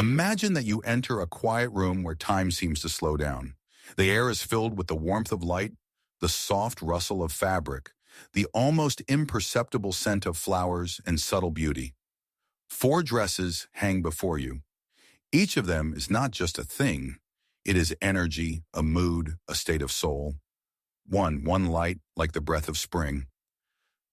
Imagine that you enter a quiet room where time seems to slow down. The air is filled with the warmth of light, the soft rustle of fabric, the almost imperceptible scent of flowers and subtle beauty. Four dresses hang before you. Each of them is not just a thing. It is energy, a mood, a state of soul. One light, like the breath of spring.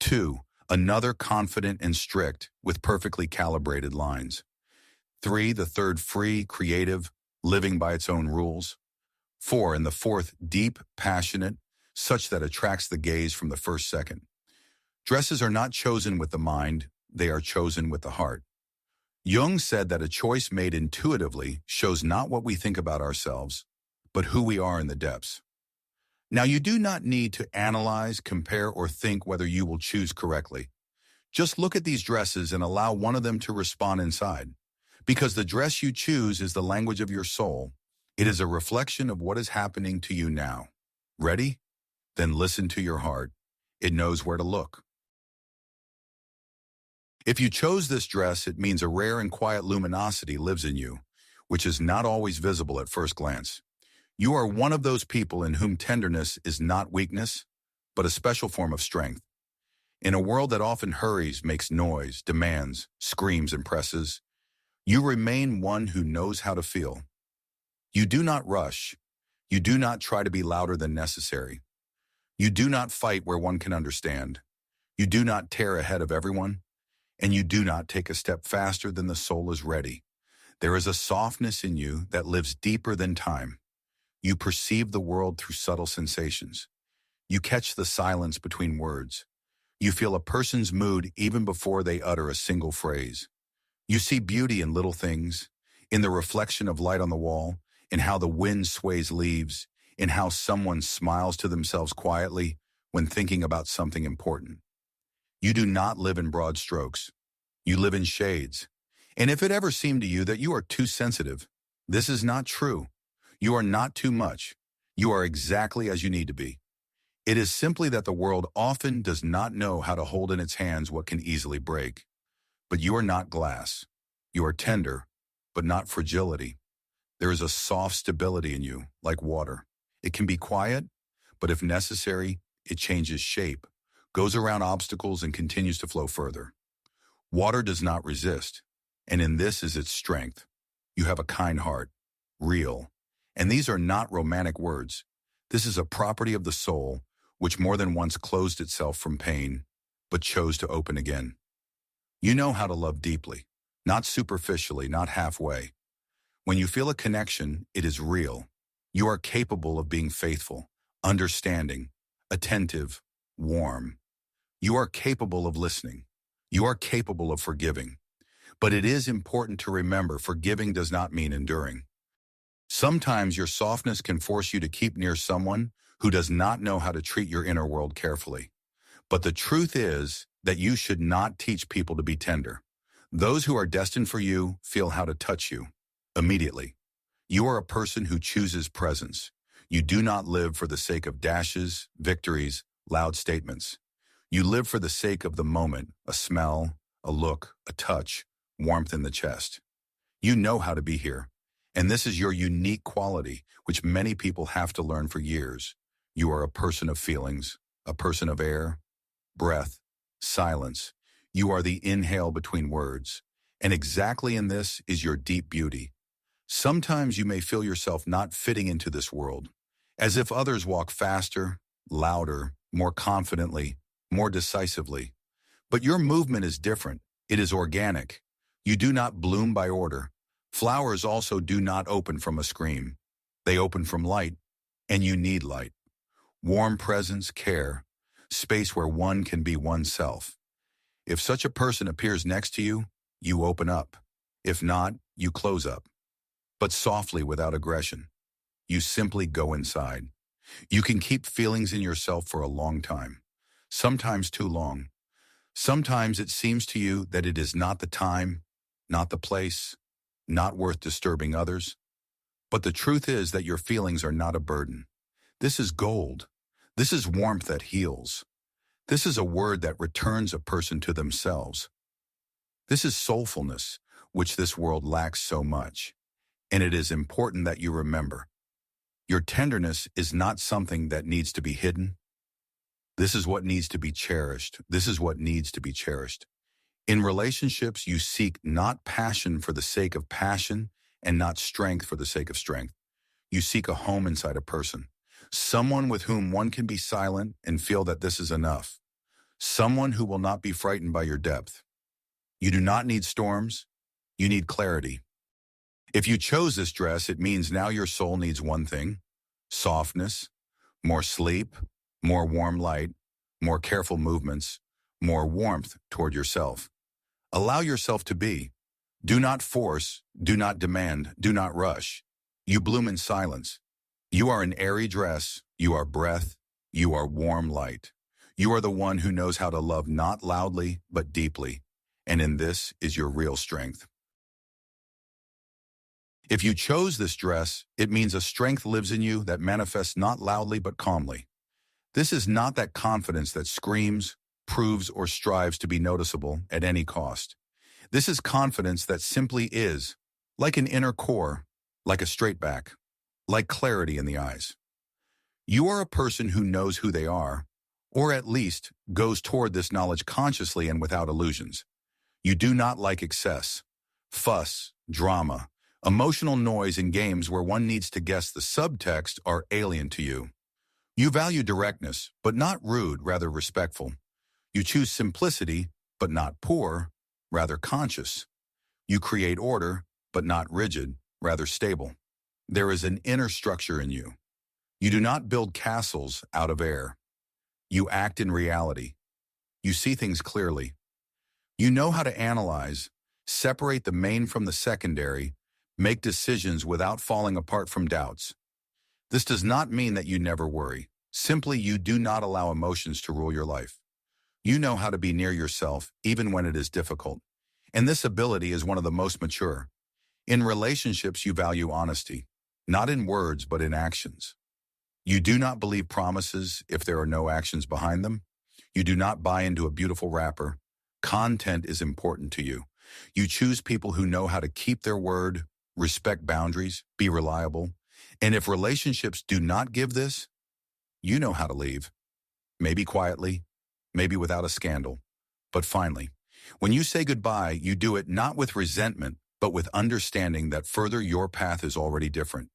Two, another confident and strict, with perfectly calibrated lines. Three, the third free, creative, living by its own rules. Four, and the fourth deep, passionate, such that attracts the gaze from the first second. Dresses are not chosen with the mind, they are chosen with the heart. Jung said that a choice made intuitively shows not what we think about ourselves, but who we are in the depths. Now, you do not need to analyze, compare, or think whether you will choose correctly. Just look at these dresses and allow one of them to respond inside. Because the dress you choose is the language of your soul. It is a reflection of what is happening to you now. Ready? Then listen to your heart. It knows where to look. If you chose this dress, it means a rare and quiet luminosity lives in you, which is not always visible at first glance. You are one of those people in whom tenderness is not weakness, but a special form of strength. In a world that often hurries, makes noise, demands, screams, and presses, you remain one who knows how to feel. You do not rush. You do not try to be louder than necessary. You do not fight where one can understand. You do not tear ahead of everyone. And you do not take a step faster than the soul is ready. There is a softness in you that lives deeper than time. You perceive the world through subtle sensations. You catch the silence between words. You feel a person's mood even before they utter a single phrase. You see beauty in little things, in the reflection of light on the wall, in how the wind sways leaves, in how someone smiles to themselves quietly when thinking about something important. You do not live in broad strokes. You live in shades. And if it ever seemed to you that you are too sensitive, this is not true. You are not too much. You are exactly as you need to be. It is simply that the world often does not know how to hold in its hands what can easily break. But you are not glass. You are tender, but not fragility. There is a soft stability in you, like water. It can be quiet, but if necessary, it changes shape, goes around obstacles, and continues to flow further. Water does not resist, and in this is its strength. You have a kind heart, real. And these are not romantic words. This is a property of the soul, which more than once closed itself from pain, but chose to open again. You know how to love deeply, not superficially, not halfway. When you feel a connection, it is real. You are capable of being faithful, understanding, attentive, warm. You are capable of listening. You are capable of forgiving. But it is important to remember forgiving does not mean enduring. Sometimes your softness can force you to keep near someone who does not know how to treat your inner world carefully. But the truth is that you should not teach people to be tender. Those who are destined for you feel how to touch you immediately. You are a person who chooses presence. You do not live for the sake of dashes, victories, loud statements. You live for the sake of the moment, a smell, a look, a touch, warmth in the chest. You know how to be here. And this is your unique quality, which many people have to learn for years. You are a person of feelings, a person of air, breath, silence. You are the inhale between words. And exactly in this is your deep beauty. Sometimes you may feel yourself not fitting into this world, as if others walk faster, louder, more confidently, more decisively. But your movement is different. It is organic. You do not bloom by order. Flowers also do not open from a scream. They open from light, and you need light. Warm presence, care, space where one can be oneself. If such a person appears next to you, you open up. If not, you close up. But softly, without aggression. You simply go inside. You can keep feelings in yourself for a long time, sometimes too long. Sometimes it seems to you that it is not the time, not the place, not worth disturbing others. But the truth is that your feelings are not a burden. This is gold. This is warmth that heals. This is a word that returns a person to themselves. This is soulfulness, which this world lacks so much. And it is important that you remember, your tenderness is not something that needs to be hidden. This is what needs to be cherished. This is what needs to be cherished. In relationships, you seek not passion for the sake of passion and not strength for the sake of strength. You seek a home inside a person, someone with whom one can be silent and feel that this is enough, someone who will not be frightened by your depth. You do not need storms, you need clarity. If you chose this dress, it means now your soul needs one thing: softness, more sleep, more warm light, more careful movements, more warmth toward yourself. Allow yourself to be. Do not force, do not demand, do not rush. You bloom in silence. You are an airy dress, you are breath, you are warm light. You are the one who knows how to love not loudly, but deeply. And in this is your real strength. If you chose this dress, it means a strength lives in you that manifests not loudly, but calmly. This is not that confidence that screams, proves, or strives to be noticeable at any cost. This is confidence that simply is, like an inner core, like a straight back, like clarity in the eyes. You are a person who knows who they are, or at least goes toward this knowledge consciously and without illusions. You do not like excess, fuss, drama, emotional noise, and games where one needs to guess the subtext are alien to you. You value directness, but not rude, rather respectful. You choose simplicity, but not poor, rather conscious. You create order, but not rigid, rather stable. There is an inner structure in you. You do not build castles out of air. You act in reality. You see things clearly. You know how to analyze, separate the main from the secondary, make decisions without falling apart from doubts. This does not mean that you never worry. Simply, you do not allow emotions to rule your life. You know how to be near yourself, even when it is difficult. And this ability is one of the most mature. In relationships, you value honesty, not in words, but in actions. You do not believe promises if there are no actions behind them. You do not buy into a beautiful wrapper. Content is important to you. You choose people who know how to keep their word, respect boundaries, be reliable. And if relationships do not give this, you know how to leave. Maybe quietly, maybe without a scandal. But finally, when you say goodbye, you do it not with resentment, but with understanding that further your path is already different.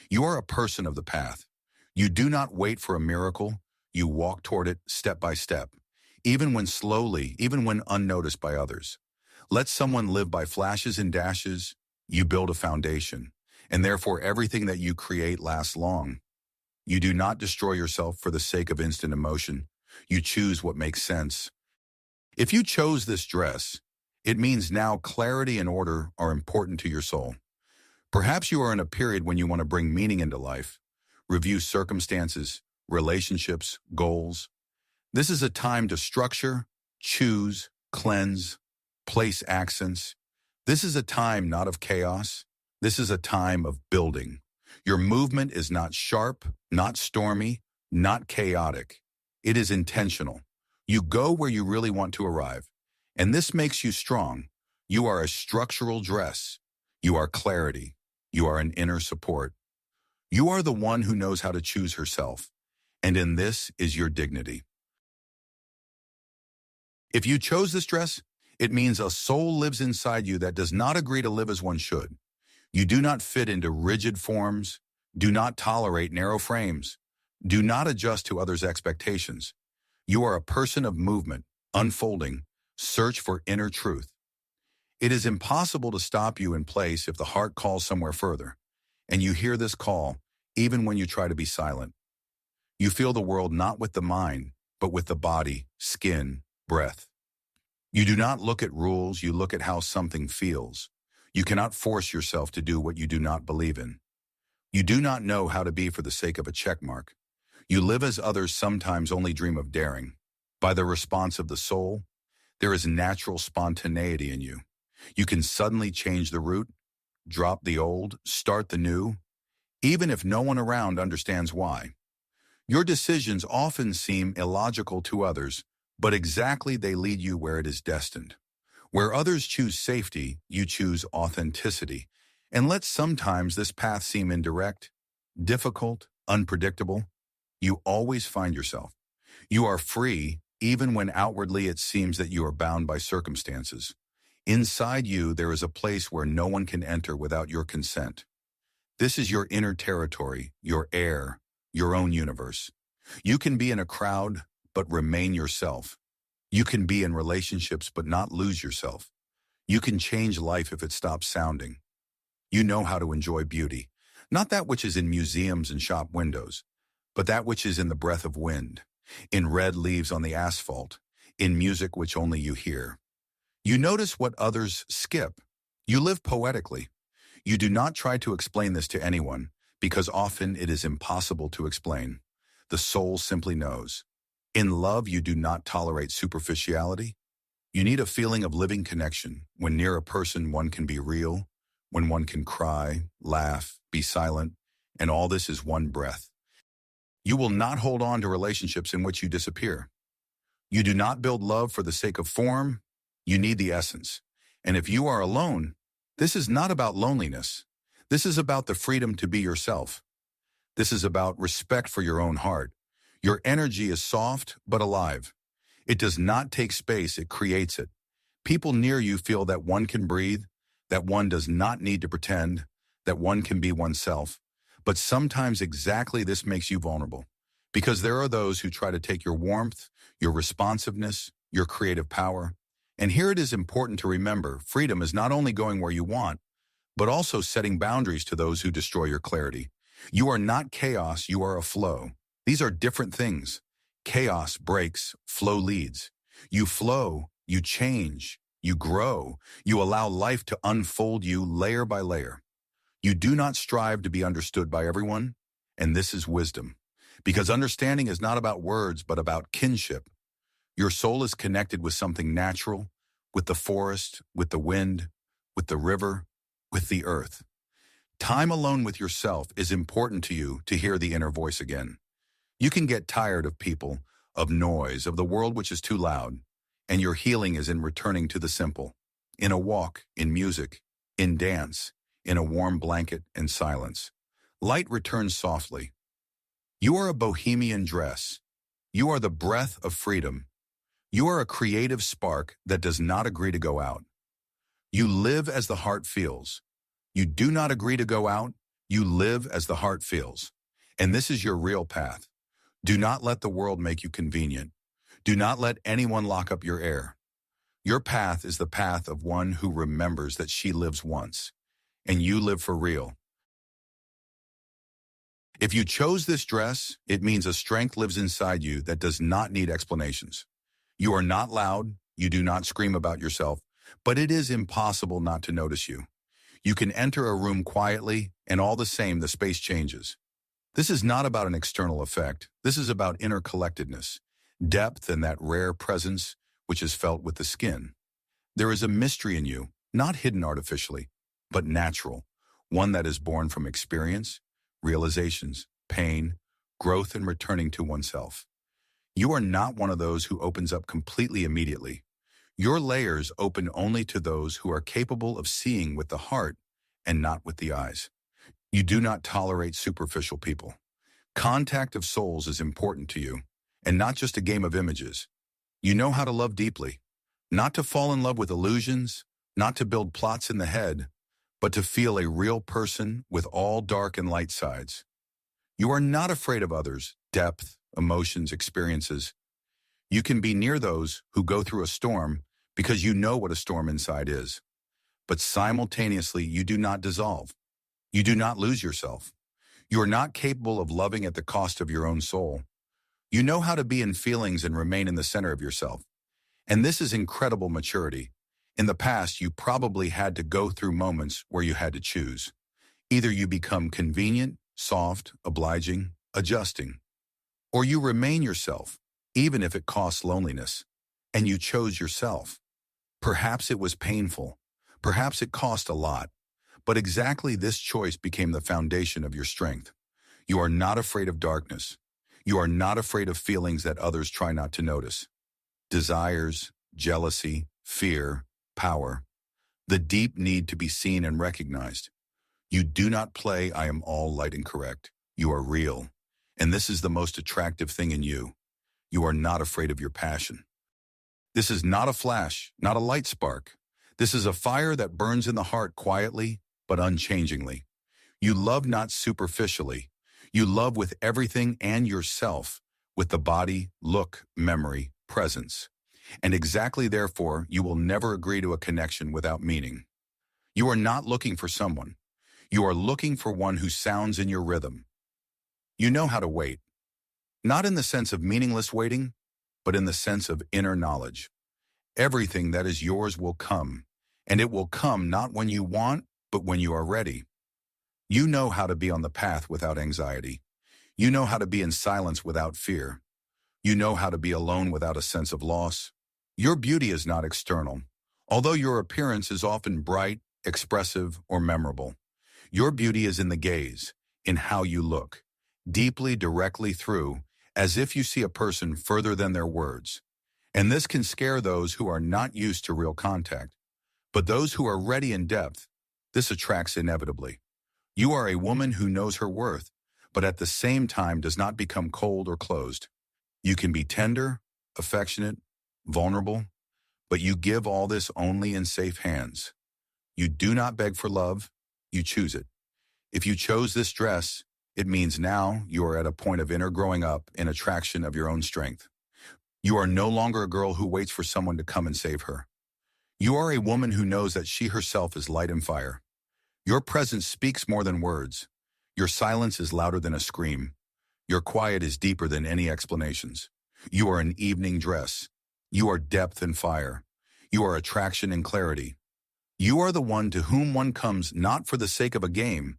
You are a person of the path. You do not wait for a miracle. You walk toward it step by step, even when slowly, even when unnoticed by others. Let someone live by flashes and dashes. You build a foundation, and therefore everything that you create lasts long. You do not destroy yourself for the sake of instant emotion. You choose what makes sense. If you chose this dress, it means now clarity and order are important to your soul. Perhaps you are in a period when you want to bring meaning into life, review circumstances, relationships, goals. This is a time to structure, choose, cleanse, place accents. This is a time not of chaos. This is a time of building. Your movement is not sharp, not stormy, not chaotic. It is intentional. You go where you really want to arrive. And this makes you strong. You are a structural dress. You are clarity. You are an inner support. You are the one who knows how to choose herself. And in this is your dignity. If you chose this dress, it means a soul lives inside you that does not agree to live as one should. You do not fit into rigid forms. Do not tolerate narrow frames. Do not adjust to others' expectations. You are a person of movement, unfolding, search for inner truth. It is impossible to stop you in place if the heart calls somewhere further. And you hear this call, even when you try to be silent. You feel the world not with the mind, but with the body, skin, breath. You do not look at rules, you look at how something feels. You cannot force yourself to do what you do not believe in. You do not know how to be for the sake of a checkmark. You live as others sometimes only dream of daring. By the response of the soul, there is natural spontaneity in you. You can suddenly change the route, drop the old, start the new, even if no one around understands why. Your decisions often seem illogical to others, but exactly they lead you where it is destined. Where others choose safety, you choose authenticity. And let sometimes this path seem indirect, difficult, unpredictable, you always find yourself. You are free, even when outwardly it seems that you are bound by circumstances. Inside you, there is a place where no one can enter without your consent. This is your inner territory, your air, your own universe. You can be in a crowd, but remain yourself. You can be in relationships, but not lose yourself. You can change life if it stops sounding. You know how to enjoy beauty, not that which is in museums and shop windows, but that which is in the breath of wind, in red leaves on the asphalt, in music which only you hear. You notice what others skip. You live poetically. You do not try to explain this to anyone, because often it is impossible to explain. The soul simply knows. In love, you do not tolerate superficiality. You need a feeling of living connection. When near a person, one can be real, when one can cry, laugh, be silent, and all this is one breath. You will not hold on to relationships in which you disappear. You do not build love for the sake of form. You need the essence. And if you are alone, this is not about loneliness. This is about the freedom to be yourself. This is about respect for your own heart. Your energy is soft but alive. It does not take space, it creates it. People near you feel that one can breathe, that one does not need to pretend, that one can be oneself. But sometimes exactly this makes you vulnerable, because there are those who try to take your warmth, your responsiveness, your creative power. And here it is important to remember, freedom is not only going where you want, but also setting boundaries to those who destroy your clarity. You are not chaos, you are a flow. These are different things. Chaos breaks, flow leads. You flow, you change, you grow, you allow life to unfold you layer by layer. You do not strive to be understood by everyone, and this is wisdom. Because understanding is not about words, but about kinship. Your soul is connected with something natural, with the forest, with the wind, with the river, with the earth. Time alone with yourself is important to you to hear the inner voice again. You can get tired of people, of noise, of the world which is too loud, and your healing is in returning to the simple, in a walk, in music, in dance, in a warm blanket and silence. Light returns softly. You are a bohemian dress. You are the breath of freedom. You are a creative spark that does not agree to go out. You live as the heart feels. You do not agree to go out. You live as the heart feels. And this is your real path. Do not let the world make you convenient. Do not let anyone lock up your air. Your path is the path of one who remembers that she lives once, and you live for real. If you chose this dress, it means a strength lives inside you that does not need explanations. You are not loud, you do not scream about yourself, but it is impossible not to notice you. You can enter a room quietly, and all the same, the space changes. This is not about an external effect. This is about inner collectedness, depth, and that rare presence which is felt with the skin. There is a mystery in you, not hidden artificially, but natural, one that is born from experience, realizations, pain, growth, and returning to oneself. You are not one of those who opens up completely immediately. Your layers open only to those who are capable of seeing with the heart and not with the eyes. You do not tolerate superficial people. Contact of souls is important to you, and not just a game of images. You know how to love deeply, not to fall in love with illusions, not to build plots in the head, but to feel a real person with all dark and light sides. You are not afraid of others, depth, emotions, experiences. You can be near those who go through a storm because you know what a storm inside is. But simultaneously, you do not dissolve. You do not lose yourself. You are not capable of loving at the cost of your own soul. You know how to be in feelings and remain in the center of yourself. And this is incredible maturity. In the past, you probably had to go through moments where you had to choose. Either you become convenient, soft, obliging, adjusting, or you remain yourself, even if it costs loneliness. And you chose yourself. Perhaps it was painful. Perhaps it cost a lot. But exactly this choice became the foundation of your strength. You are not afraid of darkness. You are not afraid of feelings that others try not to notice. Desires, jealousy, fear, power, the deep need to be seen and recognized. You do not play I am all light and correct. You are real. And this is the most attractive thing in you. You are not afraid of your passion. This is not a flash, not a light spark. This is a fire that burns in the heart quietly, but unchangingly. You love not superficially. You love with everything and yourself, with the body, look, memory, presence. And exactly therefore, you will never agree to a connection without meaning. You are not looking for someone. You are looking for one who sounds in your rhythm. You know how to wait. Not in the sense of meaningless waiting, but in the sense of inner knowledge. Everything that is yours will come, and it will come not when you want, but when you are ready. You know how to be on the path without anxiety. You know how to be in silence without fear. You know how to be alone without a sense of loss. Your beauty is not external, although your appearance is often bright, expressive, or memorable. Your beauty is in the gaze, in how you look, deeply, directly through, as if you see a person further than their words. And this can scare those who are not used to real contact. But those who are ready in depth, this attracts inevitably. You are a woman who knows her worth, but at the same time does not become cold or closed. You can be tender, affectionate, vulnerable, but you give all this only in safe hands. You do not beg for love, you choose it. If you chose this dress, it means now you are at a point of inner growing up in attraction of your own strength. You are no longer a girl who waits for someone to come and save her. You are a woman who knows that she herself is light and fire. Your presence speaks more than words. Your silence is louder than a scream. Your quiet is deeper than any explanations. You are an evening dress. You are depth and fire. You are attraction and clarity. You are the one to whom one comes not for the sake of a game,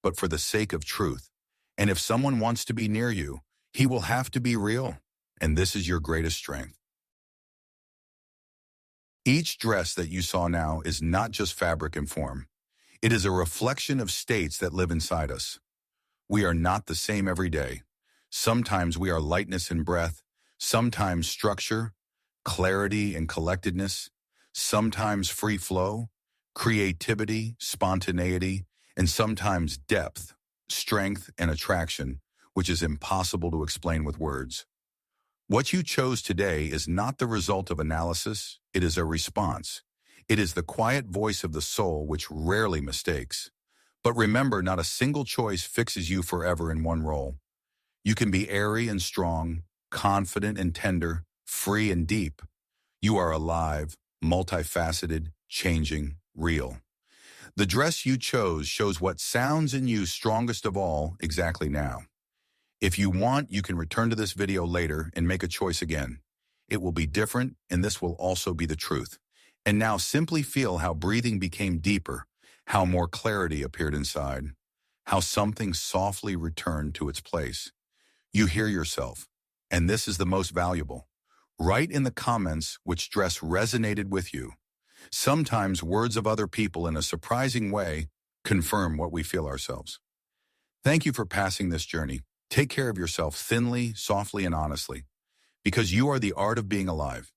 but for the sake of truth. And if someone wants to be near you, he will have to be real. And this is your greatest strength. Each dress that you saw now is not just fabric and form. It is a reflection of states that live inside us. We are not the same every day. Sometimes we are lightness and breath, sometimes structure, clarity and collectedness, sometimes free flow, creativity, spontaneity, and sometimes depth, strength, and attraction, which is impossible to explain with words. What you chose today is not the result of analysis, it is a response. It is the quiet voice of the soul which rarely mistakes. But remember, not a single choice fixes you forever in one role. You can be airy and strong, confident and tender, free and deep. You are alive, multifaceted, changing, real. The dress you chose shows what sounds in you strongest of all exactly now. If you want, you can return to this video later and make a choice again. It will be different, and this will also be the truth. And now simply feel how breathing became deeper, how more clarity appeared inside, how something softly returned to its place. You hear yourself, and this is the most valuable. Write in the comments which dress resonated with you. Sometimes words of other people in a surprising way confirm what we feel ourselves. Thank you for passing this journey. Take care of yourself thinly, softly, and honestly, because you are the art of being alive.